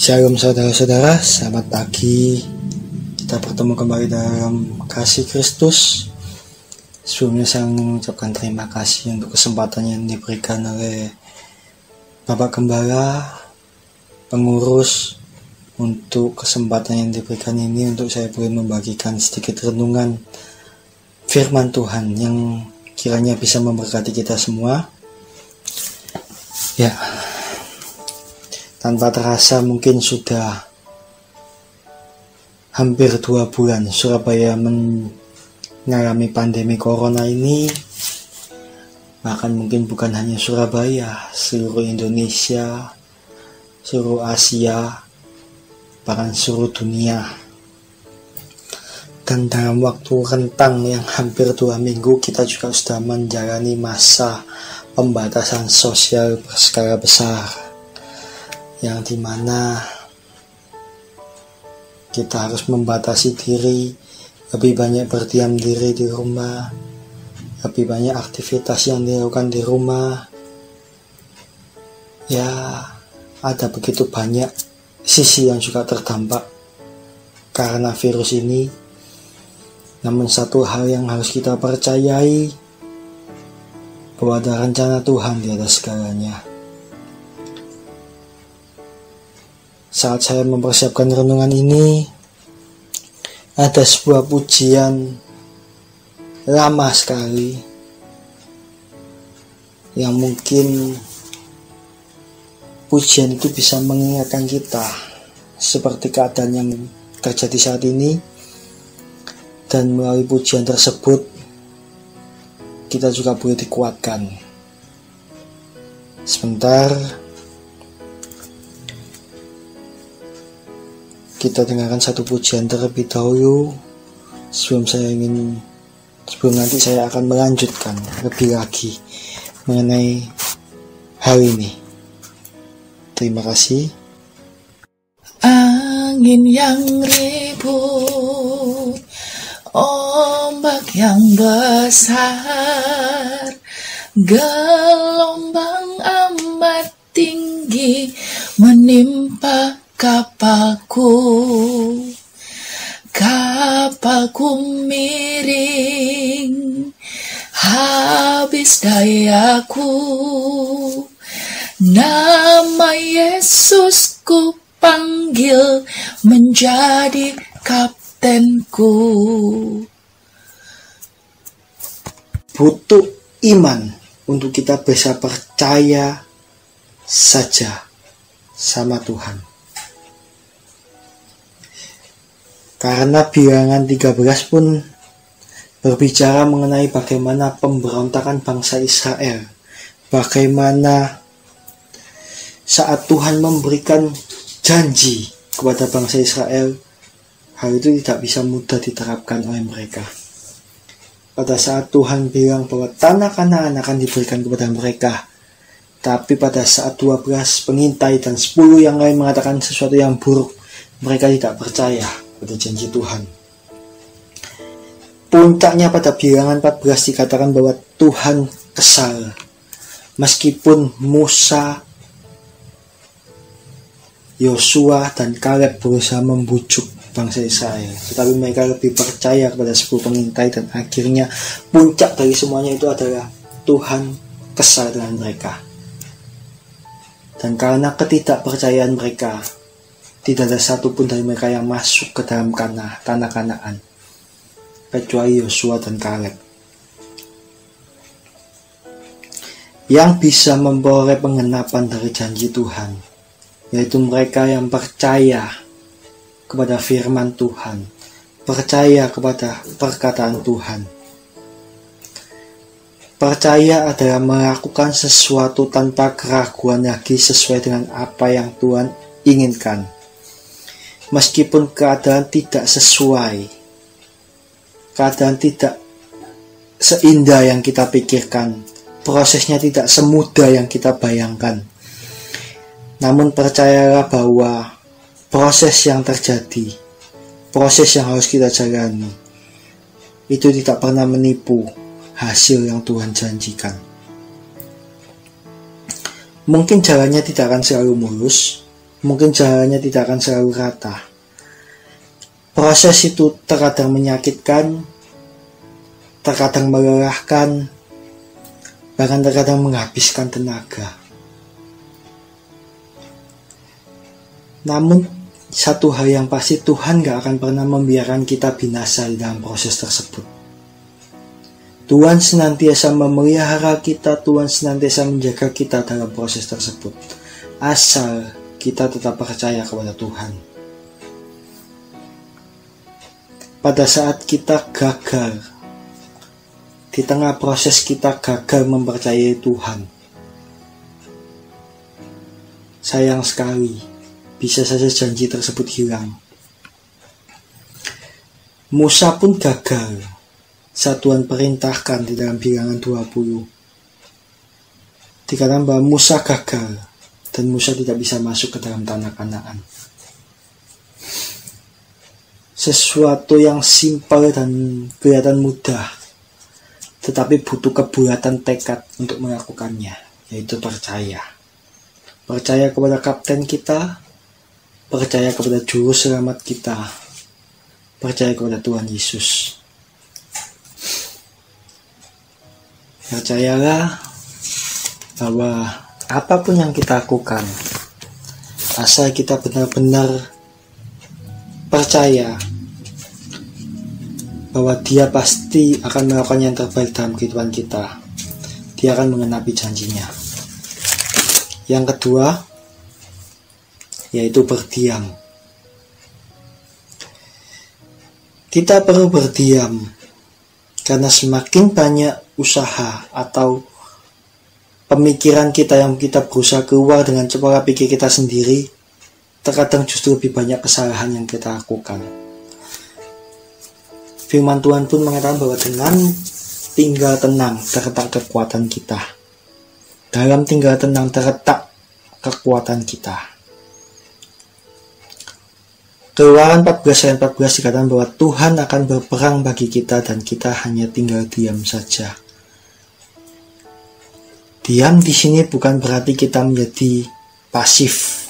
Shalom saudara-saudara, selamat pagi. Kita bertemu kembali dalam kasih Kristus. Sebelumnya saya mengucapkan terima kasih untuk kesempatan yang diberikan oleh Bapak Gembala, pengurus, untuk kesempatan yang diberikan ini untuk saya boleh membagikan sedikit renungan firman Tuhan yang kiranya bisa memberkati kita semua. Ya, tanpa terasa mungkin sudah hampir 2 bulan Surabaya mengalami pandemi corona ini. Bahkan mungkin bukan hanya Surabaya, seluruh Indonesia, seluruh Asia, bahkan seluruh dunia. Dan dalam waktu rentang yang hampir 2 minggu kita juga sudah menjalani masa pembatasan sosial berskala besar, yang dimana kita harus membatasi diri, lebih banyak berdiam diri di rumah, lebih banyak aktivitas yang dilakukan di rumah. Ya, ada begitu banyak sisi yang juga terdampak karena virus ini. Namun satu hal yang harus kita percayai, bahwa ada rencana Tuhan di atas segalanya. Saat saya mempersiapkan renungan ini, ada sebuah pujian lama sekali yang mungkin pujian itu bisa mengingatkan kita seperti keadaan yang terjadi saat ini, dan melalui pujian tersebut kita juga boleh dikuatkan. Sebentar, kita dengarkan satu pujian terlebih dahulu sebelum nanti saya akan melanjutkan lebih lagi mengenai hal ini. Terima kasih. Angin yang ribut, ombak yang besar, gelombang amat tinggi menimpa kapalku. Kapalku miring, habis dayaku. Nama Yesus ku panggil menjadi kaptenku. Butuh iman untuk kita bisa percaya saja sama Tuhan. Karena bilangan 13 pun berbicara mengenai bagaimana pemberontakan bangsa Israel. Bagaimana saat Tuhan memberikan janji kepada bangsa Israel, hal itu tidak bisa mudah diterapkan oleh mereka. Pada saat Tuhan bilang bahwa tanah Kanaan akan diberikan kepada mereka, tapi pada saat 12 pengintai dan 10 yang lain mengatakan sesuatu yang buruk, mereka tidak percaya pada janji Tuhan. Puncaknya pada bilangan 14 dikatakan bahwa Tuhan kesal. Meskipun Musa, Yosua, dan Kaleb berusaha membujuk bangsa Israel, tetapi mereka lebih percaya kepada 10 pengintai, dan akhirnya puncak dari semuanya itu adalah Tuhan kesal dengan mereka. Dan karena ketidakpercayaan mereka, tidak ada satupun dari mereka yang masuk ke dalam tanah Kanaan, kecuali Yosua dan Kaleb, yang bisa memperoleh penggenapan dari janji Tuhan, yaitu mereka yang percaya kepada firman Tuhan, percaya kepada perkataan Tuhan. Percaya adalah melakukan sesuatu tanpa keraguan lagi sesuai dengan apa yang Tuhan inginkan. Meskipun keadaan tidak sesuai, keadaan tidak seindah yang kita pikirkan, prosesnya tidak semudah yang kita bayangkan. Namun percayalah bahwa proses yang terjadi, proses yang harus kita jalani, itu tidak pernah menipu hasil yang Tuhan janjikan. Mungkin jalannya tidak akan selalu mulus, Mungkin jalannya tidak akan selalu rata. Proses itu terkadang menyakitkan, terkadang melelahkan, bahkan terkadang menghabiskan tenaga. Namun, satu hal yang pasti, Tuhan gak akan pernah membiarkan kita binasa di dalam proses tersebut. Tuhan senantiasa memelihara kita, Tuhan senantiasa menjaga kita dalam proses tersebut. Asal kita tetap percaya kepada Tuhan. Pada saat kita gagal, di tengah proses kita gagal mempercayai Tuhan, sayang sekali, bisa saja janji tersebut hilang. Musa pun gagal saat Tuhan perintahkan di dalam Bilangan 20. Dikatakan bahwa Musa gagal dan Musa tidak bisa masuk ke dalam tanah Kanaan. Sesuatu yang simpel dan kelihatan mudah, tetapi butuh kebulatan tekad untuk melakukannya, yaitu percaya. Percaya kepada kapten kita, percaya kepada juru selamat kita, percaya kepada Tuhan Yesus. Percayalah bahwa apapun yang kita lakukan, asal kita benar-benar percaya bahwa Dia pasti akan melakukan yang terbaik dalam kehidupan kita. Dia akan mengenapi janjinya. Yang kedua, yaitu berdiam. Kita perlu berdiam, karena semakin banyak usaha atau pemikiran kita yang kita berusaha keluar dengan pola pikir kita sendiri, terkadang justru lebih banyak kesalahan yang kita lakukan. Firman Tuhan pun mengatakan bahwa dengan tinggal tenang terletak kekuatan kita. Dalam tinggal tenang terletak kekuatan kita. Keluaran 14 ayat 14 dikatakan bahwa Tuhan akan berperang bagi kita dan kita hanya tinggal diam saja. Diam di sini bukan berarti kita menjadi pasif.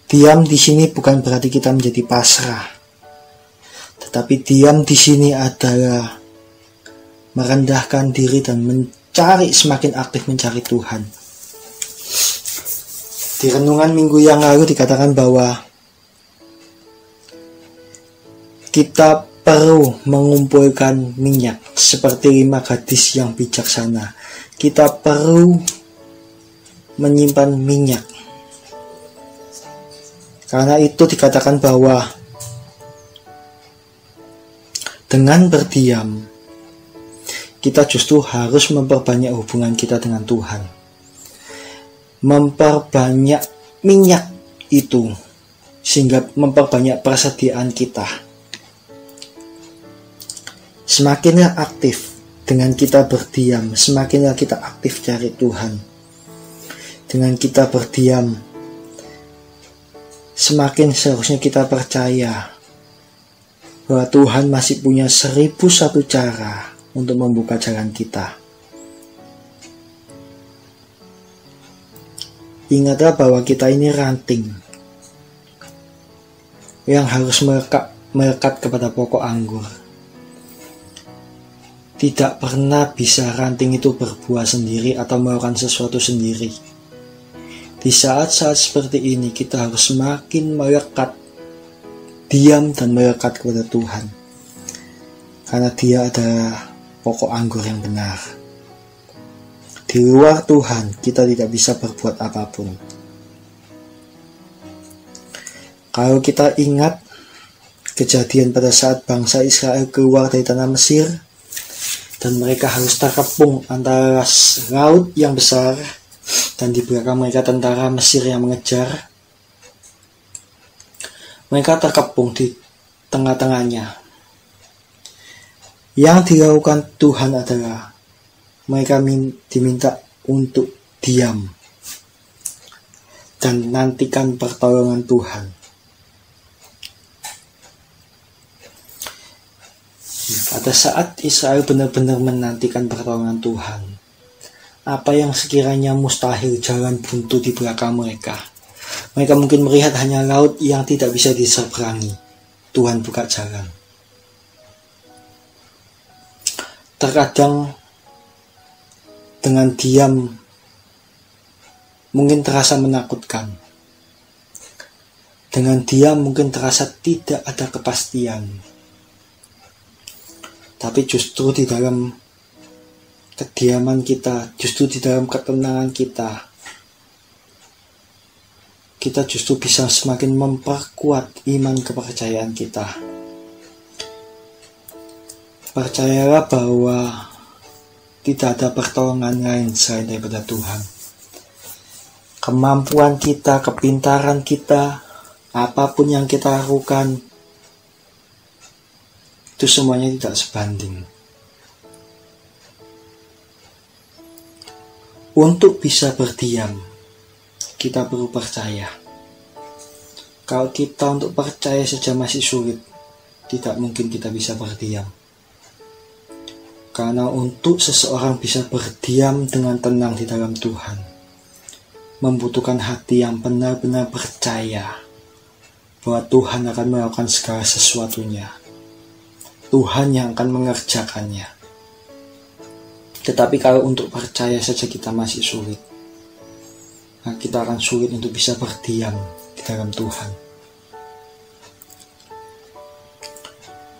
Diam di sini bukan berarti kita menjadi pasrah. Tetapi diam di sini adalah merendahkan diri dan semakin aktif mencari Tuhan. Di renungan minggu yang lalu dikatakan bahwa kita perlu mengumpulkan minyak seperti 5 gadis yang bijaksana. Kita perlu menyimpan minyak. Karena itu dikatakan bahwa dengan berdiam, kita justru harus memperbanyak hubungan kita dengan Tuhan. Memperbanyak minyak itu, sehingga memperbanyak persediaan kita. Semakinlah aktif dengan kita berdiam, semakinlah kita aktif cari Tuhan. Dengan kita berdiam, semakin seharusnya kita percaya bahwa Tuhan masih punya 1001 cara untuk membuka jalan kita. Ingatlah bahwa kita ini ranting yang harus melekat kepada pokok anggur. Tidak pernah bisa ranting itu berbuah sendiri atau melakukan sesuatu sendiri. Di saat-saat seperti ini kita harus semakin melekat, diam dan melekat kepada Tuhan. Karena Dia adalah pokok anggur yang benar. Di luar Tuhan kita tidak bisa berbuat apapun. Kalau kita ingat kejadian pada saat bangsa Israel keluar dari tanah Mesir, dan mereka harus terkepung antara laut yang besar dan di belakang mereka tentara Mesir yang mengejar. Mereka terkepung di tengah-tengahnya. Yang dilakukan Tuhan adalah mereka diminta untuk diam dan nantikan pertolongan Tuhan. Pada saat Israel benar-benar menantikan pertolongan Tuhan, apa yang sekiranya mustahil jalan buntu di belakang mereka. Mereka mungkin melihat hanya laut yang tidak bisa diseberangi. Tuhan buka jalan. Terkadang dengan diam mungkin terasa menakutkan. Dengan diam mungkin terasa tidak ada kepastian. Tapi justru di dalam kediaman kita, justru di dalam ketenangan kita justru bisa semakin memperkuat iman kepercayaan kita. Percayalah bahwa tidak ada pertolongan lain selain daripada Tuhan. Kemampuan kita, kepintaran kita, apapun yang kita lakukan, itu semuanya tidak sebanding. Untuk bisa berdiam, kita perlu percaya. Kalau kita untuk percaya saja masih sulit, tidak mungkin kita bisa berdiam. Karena untuk seseorang bisa berdiam dengan tenang di dalam Tuhan, membutuhkan hati yang benar-benar percaya bahwa Tuhan akan melakukan segala sesuatunya. Tuhan yang akan mengerjakannya. Tetapi kalau untuk percaya saja kita masih sulit, kita akan sulit untuk bisa berdiam di dalam Tuhan.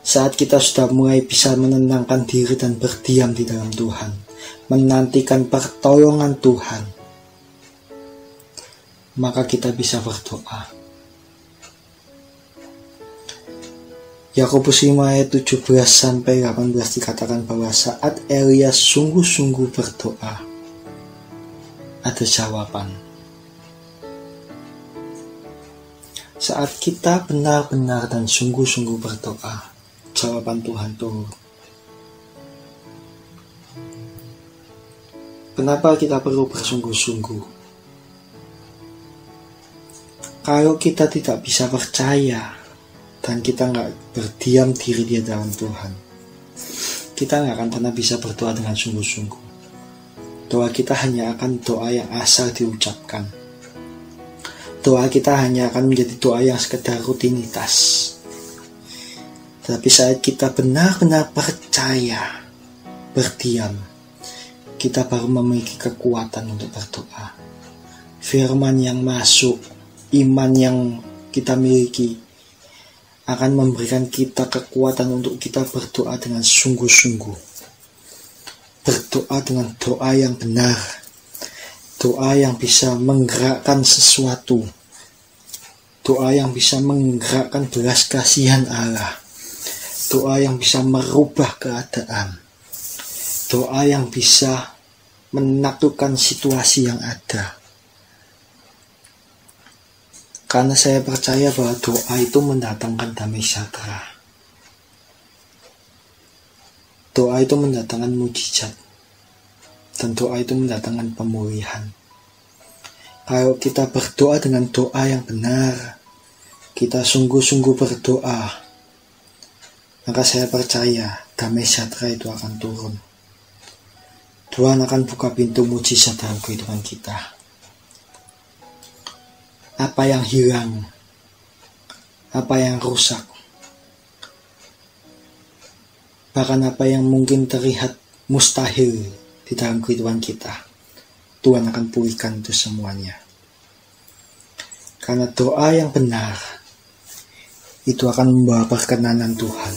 Saat kita sudah mulai bisa menenangkan diri dan berdiam di dalam Tuhan, menantikan pertolongan Tuhan, maka kita bisa berdoa. Yakobus 5 ayat 17-18 dikatakan bahwa saat Elia sungguh-sungguh berdoa, ada jawaban. Saat kita benar-benar dan sungguh-sungguh berdoa, jawaban Tuhan turun. Kenapa kita perlu bersungguh-sungguh? Kalau kita tidak bisa percaya dan kita nggak berdiam diri di dalam Tuhan, kita nggak akan pernah bisa berdoa dengan sungguh-sungguh. Doa kita hanya akan doa yang asal diucapkan. Doa kita hanya akan menjadi doa yang sekedar rutinitas. Tapi saat kita benar-benar percaya, berdiam, kita baru memiliki kekuatan untuk berdoa. Firman yang masuk, iman yang kita miliki, akan memberikan kita kekuatan untuk kita berdoa dengan sungguh-sungguh. Berdoa dengan doa yang benar. Doa yang bisa menggerakkan sesuatu. Doa yang bisa menggerakkan belas kasihan Allah. Doa yang bisa merubah keadaan. Doa yang bisa menaklukkan situasi yang ada. Karena saya percaya bahwa doa itu mendatangkan damai sejahtera. Doa itu mendatangkan mujizat. Dan doa itu mendatangkan pemulihan. Kalau kita berdoa dengan doa yang benar, kita sungguh-sungguh berdoa, maka saya percaya damai sejahtera itu akan turun. Tuhan akan buka pintu mujizat dalam kehidupan kita. Apa yang hilang, apa yang rusak, bahkan apa yang mungkin terlihat mustahil di dalam kehidupan kita, Tuhan akan pulihkan itu semuanya. Karena doa yang benar itu akan membawa perkenanan Tuhan.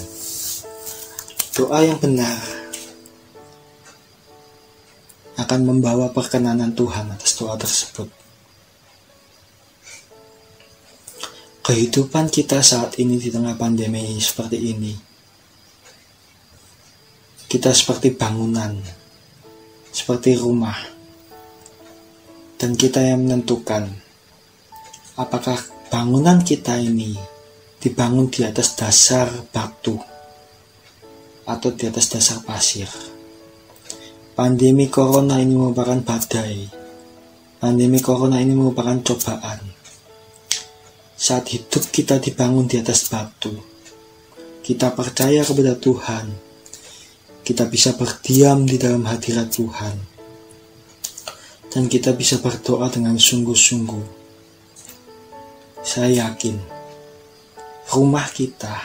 Doa yang benar akan membawa perkenanan Tuhan atas doa tersebut. Kehidupan kita saat ini di tengah pandemi seperti ini, kita seperti bangunan, seperti rumah, dan kita yang menentukan apakah bangunan kita ini dibangun di atas dasar batu atau di atas dasar pasir. Pandemi corona ini merupakan badai. Pandemi corona ini merupakan cobaan. Saat hidup kita dibangun di atas batu, kita percaya kepada Tuhan, kita bisa berdiam di dalam hadirat Tuhan, dan kita bisa berdoa dengan sungguh-sungguh. Saya yakin rumah kita,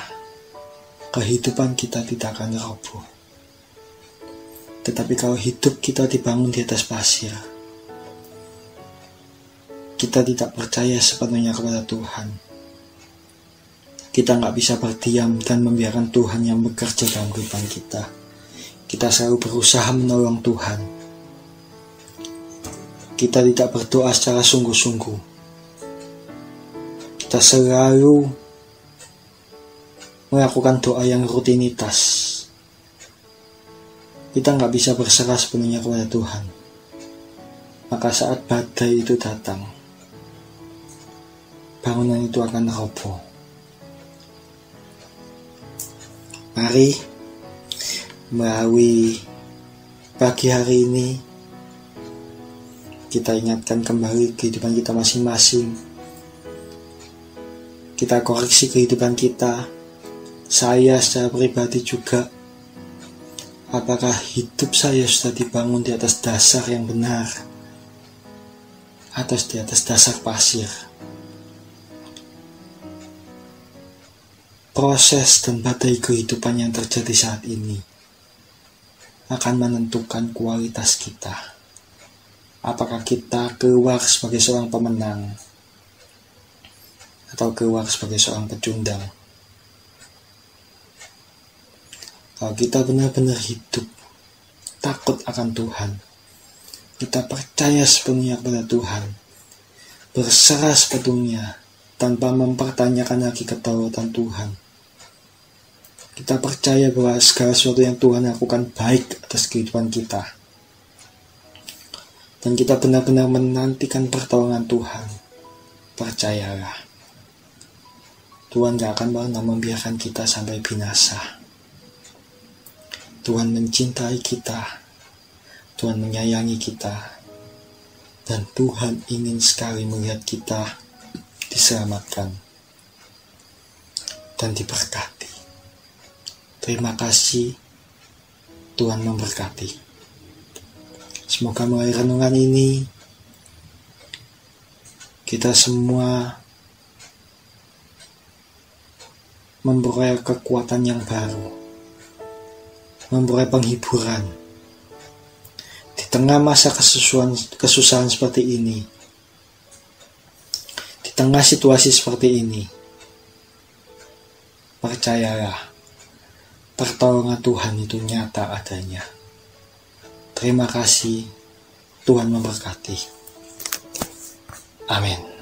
kehidupan kita tidak akan roboh. Tetapi kalau hidup kita dibangun di atas pasir, kita tidak percaya sepenuhnya kepada Tuhan. Kita nggak bisa berdiam dan membiarkan Tuhan yang bekerja dalam kehidupan kita. Kita selalu berusaha menolong Tuhan. Kita tidak berdoa secara sungguh-sungguh. Kita selalu melakukan doa yang rutinitas. Kita nggak bisa berserah sepenuhnya kepada Tuhan. Maka saat badai itu datang, bangunan itu akan roboh. Mari melalui pagi hari ini kita ingatkan kembali kehidupan kita masing-masing. Kita koreksi kehidupan kita. Saya secara pribadi juga. Apakah hidup saya sudah dibangun di atas dasar yang benar atau di atas dasar pasir? Proses dan badai kehidupan yang terjadi saat ini akan menentukan kualitas kita. Apakah kita keluar sebagai seorang pemenang atau keluar sebagai seorang pecundang? Kalau kita benar-benar hidup takut akan Tuhan, kita percaya sepenuhnya kepada Tuhan, berserah sepenuhnya tanpa mempertanyakan lagi kedaulatan Tuhan. Kita percaya bahwa segala sesuatu yang Tuhan lakukan baik atas kehidupan kita. Dan kita benar-benar menantikan pertolongan Tuhan. Percayalah, Tuhan gak akan pernah membiarkan kita sampai binasa. Tuhan mencintai kita, Tuhan menyayangi kita, dan Tuhan ingin sekali melihat kita diselamatkan dan diberkati. Terima kasih, Tuhan memberkati. Semoga melalui renungan ini kita semua memperoleh kekuatan yang baru, memperoleh penghiburan di tengah masa kesusahan seperti ini, di tengah situasi seperti ini. Percayalah, pertolongan Tuhan itu nyata adanya. Terima kasih, Tuhan memberkati. Amin.